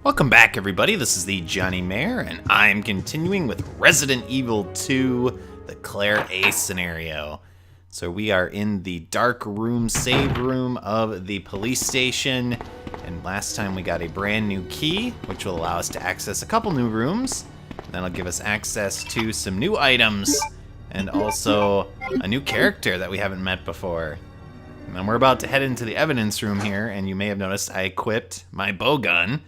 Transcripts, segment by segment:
Welcome back, everybody. This is the thejonnymar, and I'm continuing with Resident Evil 2, the Claire A scenario. So we are in the dark room, save room of the police station, and last time we got a brand new key, which will allow us to access a couple new rooms. That'll give us access to some new items, and also a new character that we haven't met before. And then we're about to head into the evidence room here, and you may have noticed I equipped my bow gun.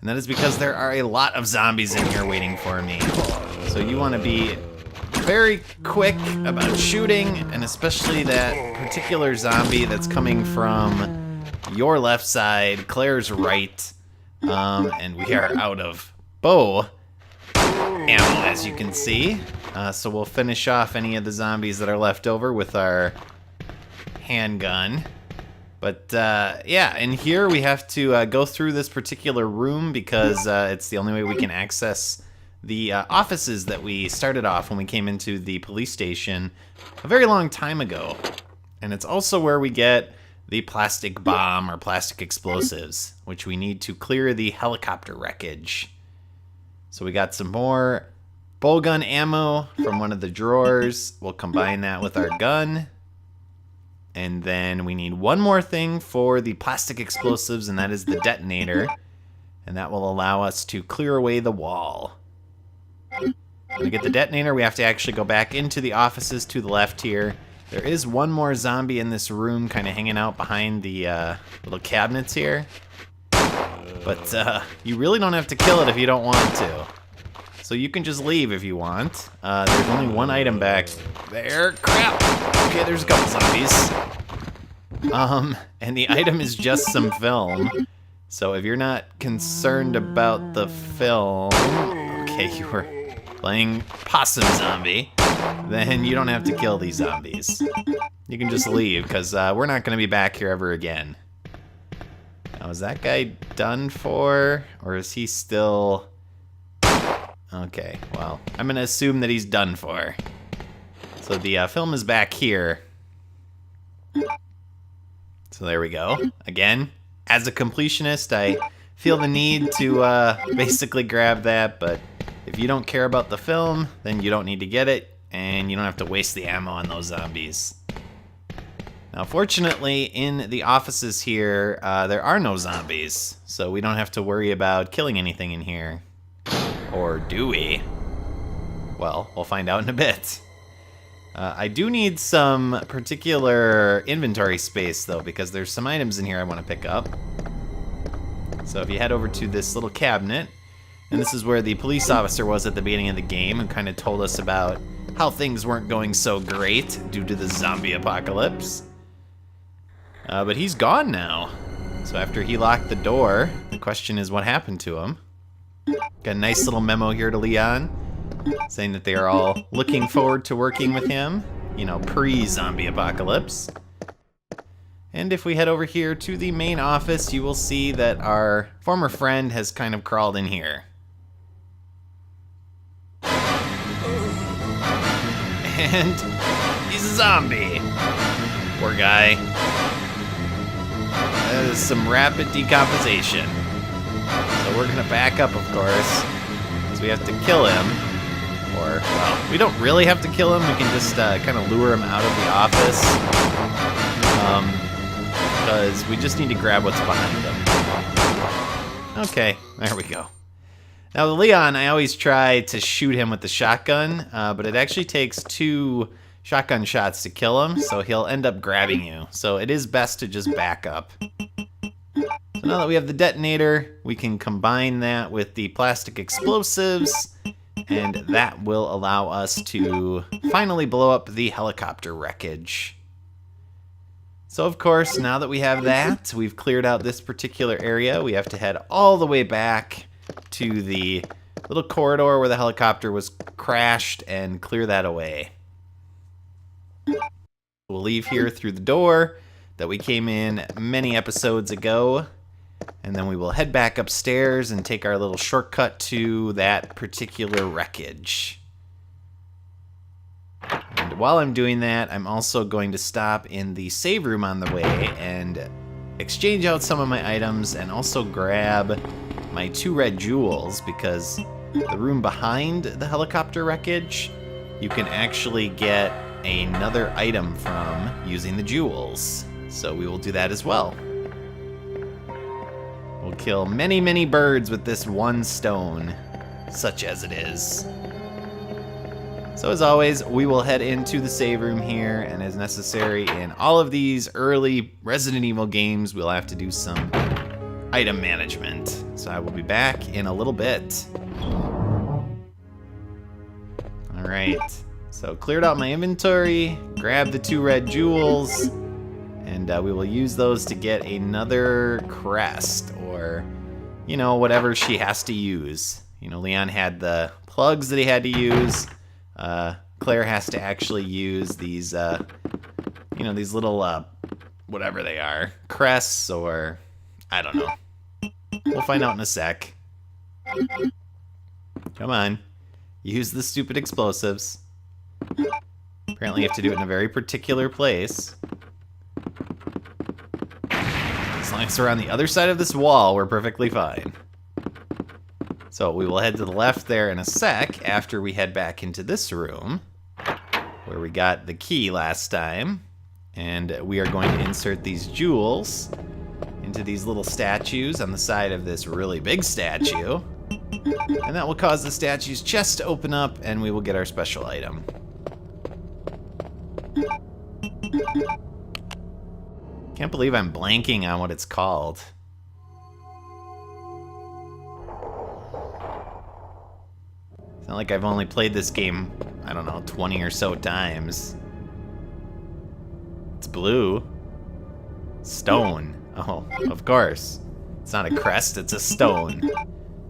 And that is because there are a lot of zombies in here waiting for me. So you want to be very quick about shooting, and especially that particular zombie that's coming from your left side, Claire's right. And we are out of bow ammo, as you can see. So we'll finish off any of the zombies that are left over with our handgun. But yeah, in here we have to go through this particular room because it's the only way we can access the offices that we started off when we came into the police station a very long time ago. And it's also where we get the plastic bomb or plastic explosives, which we need to clear the helicopter wreckage. So we got some more bow gun ammo from one of the drawers. We'll combine that with our gun. And then we need one more thing for the plastic explosives, and that is the detonator. And that will allow us to clear away the wall. To get the detonator, we have to actually go back into the offices to the left here. There is one more zombie in this room kind of hanging out behind the little cabinets here. But you really don't have to kill it if you don't want to. So you can just leave if you want. There's only one item back there. Crap! Okay, there's a couple zombies. And the item is just some film. So if you're not concerned about the film... Okay, you were playing Possum Zombie. Then you don't have to kill these zombies. You can just leave, because we're not going to be back here ever again. Now, is that guy done for? Or is he still... Okay, well, I'm going to assume that he's done for. So the film is back here. So there we go. Again, as a completionist, I feel the need to basically grab that, but if you don't care about the film, then you don't need to get it, and you don't have to waste the ammo on those zombies. Now, fortunately, in the offices here, there are no zombies, so we don't have to worry about killing anything in here. Or do we? Well, we'll find out in a bit. I do need some particular inventory space, though, because there's some items in here I want to pick up. So if you head over to this little cabinet, and this is where the police officer was at the beginning of the game and kind of told us about how things weren't going so great due to the zombie apocalypse. But he's gone now. So after he locked the door, the question is what happened to him? Got a nice little memo here to Leon, saying that they are all looking forward to working with him, you know, pre-zombie apocalypse. And if we head over here to the main office, you will see that our former friend has kind of crawled in here. And he's a zombie. Poor guy. That is some rapid decomposition. So we're gonna back up, of course, because we have to kill him. Or, well, we don't really have to kill him. We can just kind of lure him out of the office. Because we just need to grab what's behind him. Okay, there we go. Now, with Leon, I always try to shoot him with the shotgun, but it actually takes 2 shotgun shots to kill him, so he'll end up grabbing you. So it is best to just back up. So now that we have the detonator, we can combine that with the plastic explosives, and that will allow us to finally blow up the helicopter wreckage. So of course, now that we have that, we've cleared out this particular area. We have to head all the way back to the little corridor where the helicopter was crashed and clear that away. We'll leave here through the door that we came in many episodes ago. And then we will head back upstairs and take our little shortcut to that particular wreckage. And while I'm doing that, I'm also going to stop in the save room on the way and exchange out some of my items and also grab my 2 red jewels, because the room behind the helicopter wreckage, you can actually get another item from using the jewels. So we will do that as well. We'll kill many, many birds with this 1 stone, such as it is. So as always, we will head into the save room here, and as necessary in all of these early Resident Evil games, we'll have to do some item management. So I will be back in a little bit. Alright, so cleared out my inventory, grabbed the 2 red jewels, and we will use those to get another crest, or, you know, whatever she has to use. You know, Leon had the plugs that he had to use. Claire has to actually use these, you know, these little, whatever they are, crests, or, I don't know. We'll find out in a sec. Come on. Use the stupid explosives. Apparently you have to do it in a very particular place. As long as we're on the other side of this wall, we're perfectly fine. So we will head to the left there in a sec after we head back into this room where we got the key last time. And we are going to insert these jewels into these little statues on the side of this really big statue. And that will cause the statue's chest to open up, and we will get our special item. Can't believe I'm blanking on what it's called. It's not like I've only played this game, I don't know, 20 or so times. It's blue. Stone. Oh, of course. It's not a crest, it's a stone.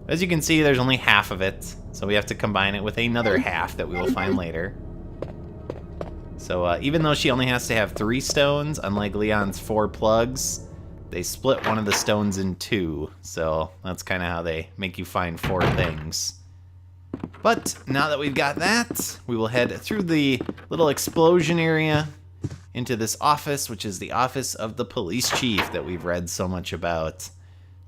As you can see, there's only half of it, so we have to combine it with another half that we will find later. So even though she only has to have 3 stones, unlike Leon's 4 plugs, they split one of the stones in 2. So that's kind of how they make you find 4 things. But now that we've got that, we will head through the little explosion area into this office, which is the office of the police chief that we've read so much about.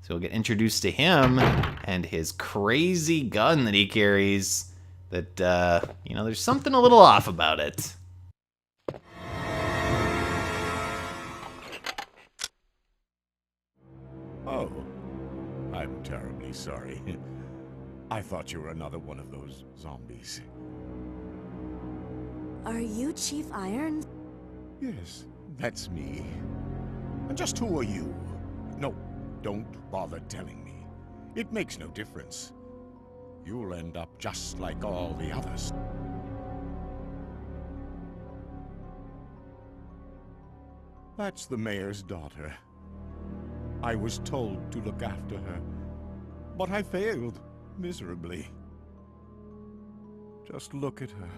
So we'll get introduced to him and his crazy gun that he carries that, you know, there's something a little off about it. Oh, I'm terribly sorry. I thought you were another one of those zombies. Are you Chief Irons? Yes, that's me. And just who are you? No, don't bother telling me. It makes no difference. You'll end up just like all the others. That's the mayor's daughter. I was told to look after her, but I failed miserably. Just look at her.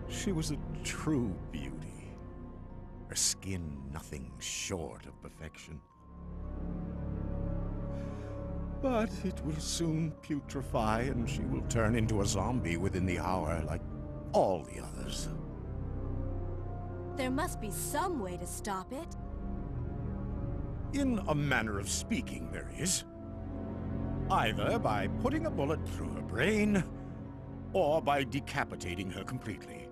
She was a true beauty. Her skin nothing short of perfection. But it will soon putrefy, and she will turn into a zombie within the hour, like all the others. There must be some way to stop it. In a manner of speaking, there is. Either by putting a bullet through her brain, or by decapitating her completely.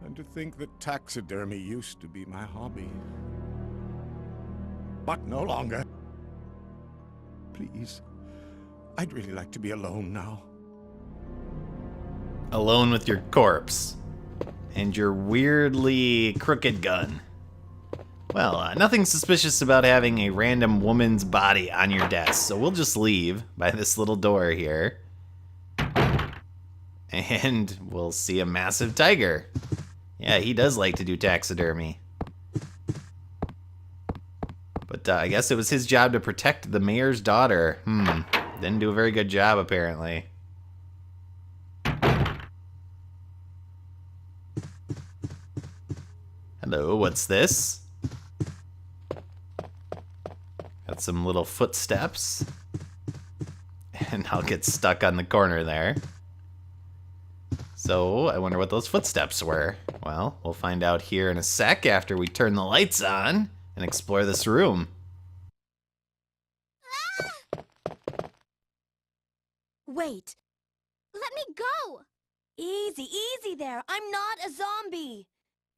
And to think that taxidermy used to be my hobby. But no longer. Please, I'd really like to be alone now. Alone with your corpse. And your weirdly crooked gun. Well, nothing suspicious about having a random woman's body on your desk, so we'll just leave by this little door here. And we'll see a massive tiger. Yeah, he does like to do taxidermy. But I guess it was his job to protect the mayor's daughter. Didn't do a very good job, apparently. Hello, what's this? Got some little footsteps. And I'll get stuck on the corner there. So, I wonder what those footsteps were. Well, we'll find out here in a sec after we turn the lights on and explore this room. Wait. Let me go! Easy, easy there. I'm not a zombie.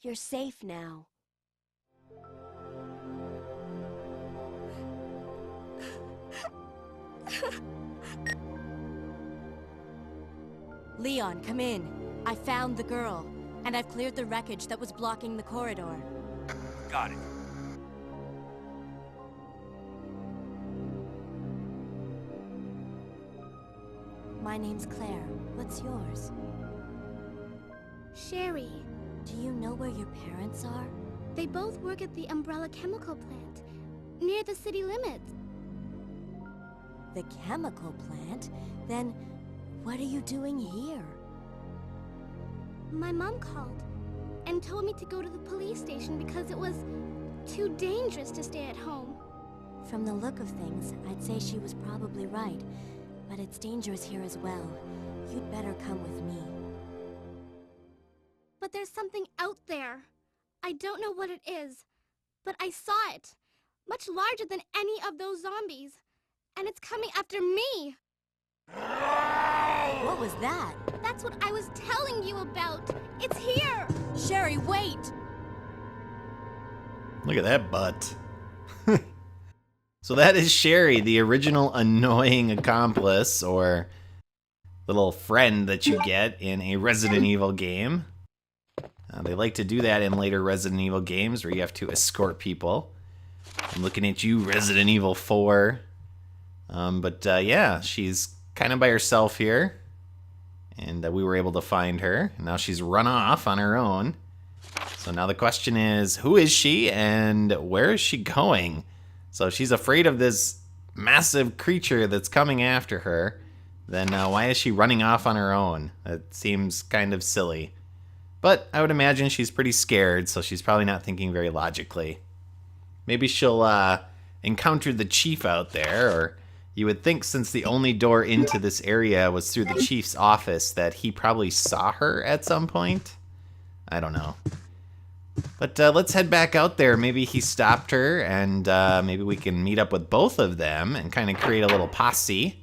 You're safe now. Leon, come in. I found the girl, and I've cleared the wreckage that was blocking the corridor. Got it. My name's Claire. What's yours? Sherry. Do you know where your parents are? They both work at the Umbrella Chemical Plant, near the city limits. The chemical plant? Then, what are you doing here? My mom called and told me to go to the police station because it was too dangerous to stay at home. From the look of things, I'd say she was probably right. But it's dangerous here as well. You'd better come with me. But there's something out there. I don't know what it is, but I saw it. Much larger than any of those zombies. And it's coming after me. What was that? That's what I was telling you about. It's here. Sherry, wait! Look at that butt. So that is Sherry, the original annoying accomplice or little friend that you get in a Resident Evil game. They like to do that in later Resident Evil games where you have to escort people. I'm looking at you, Resident Evil 4. Yeah, she's kind of by herself here. And we were able to find her. Now she's run off on her own. So now the question is, who is she and where is she going? So if she's afraid of this massive creature that's coming after her, then why is she running off on her own? That seems kind of silly. But I would imagine she's pretty scared, so she's probably not thinking very logically. Maybe she'll encounter the chief out there, or you would think since the only door into this area was through the chief's office that he probably saw her at some point. I don't know. But let's head back out there. Maybe he stopped her, and maybe we can meet up with both of them and kind of create a little posse.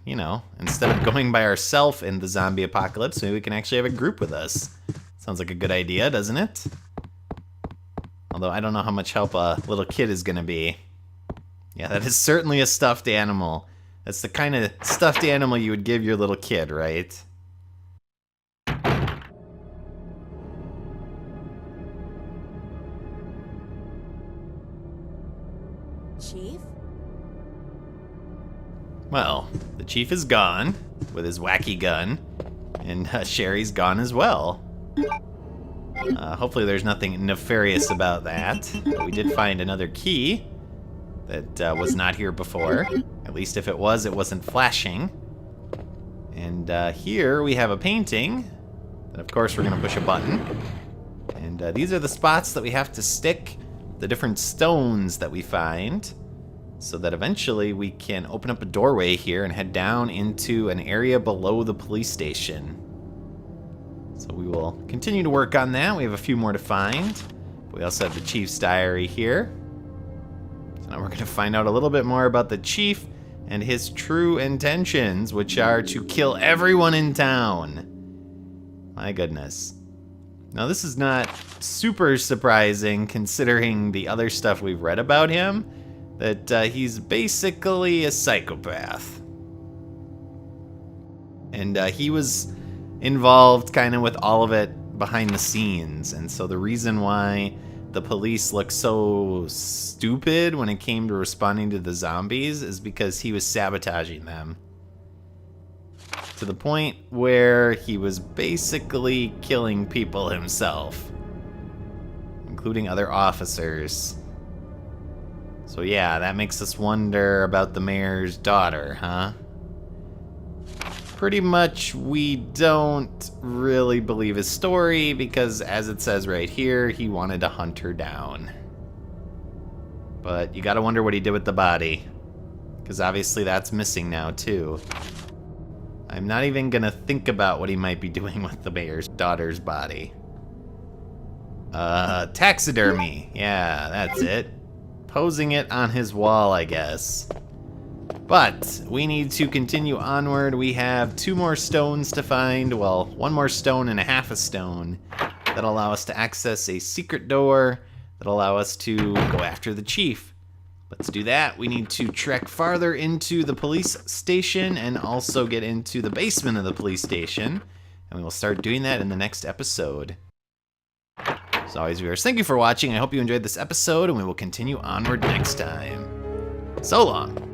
You know, instead of going by ourselves in the zombie apocalypse, maybe we can actually have a group with us. Sounds like a good idea, doesn't it? Although I don't know how much help a little kid is going to be. Yeah, that is certainly a stuffed animal. That's the kind of stuffed animal you would give your little kid, right? Chief? Well, the chief is gone with his wacky gun, and Sherry's gone as well. Hopefully there's nothing nefarious about that. But we did find another key that was not here before. At least if it was, it wasn't flashing. And here we have a painting. And of course we're going to push a button. And these are the spots that we have to stick the different stones that we find, so that eventually we can open up a doorway here and head down into an area below the police station. So we will continue to work on that. We have a few more to find. We also have the chief's diary here. So now we're going to find out a little bit more about the chief and his true intentions, which are to kill everyone in town. My goodness. Now this is not super surprising considering the other stuff we've read about him, that he's basically a psychopath. And he was involved kind of with all of it behind the scenes, and so the reason why the police looked so stupid when it came to responding to the zombies is because he was sabotaging them. To the point where he was basically killing people himself, including other officers. So yeah, that makes us wonder about the mayor's daughter, huh? pretty much we don't really believe his story because, as it says right here, he wanted to hunt her down. But you gotta wonder what he did with the body, because obviously that's missing now too. I'm not even gonna think about what he might be doing with the mayor's daughter's body. Taxidermy. Yeah, that's it. Posing it on his wall, I guess. But we need to continue onward. We have 2 more stones to find. Well, 1 more stone and a half a stone that'll allow us to access a secret door that'll allow us to go after the chief. But to do that, we need to trek farther into the police station and also get into the basement of the police station. And we will start doing that in the next episode. As always, viewers, thank you for watching. I hope you enjoyed this episode, and we will continue onward next time. So long.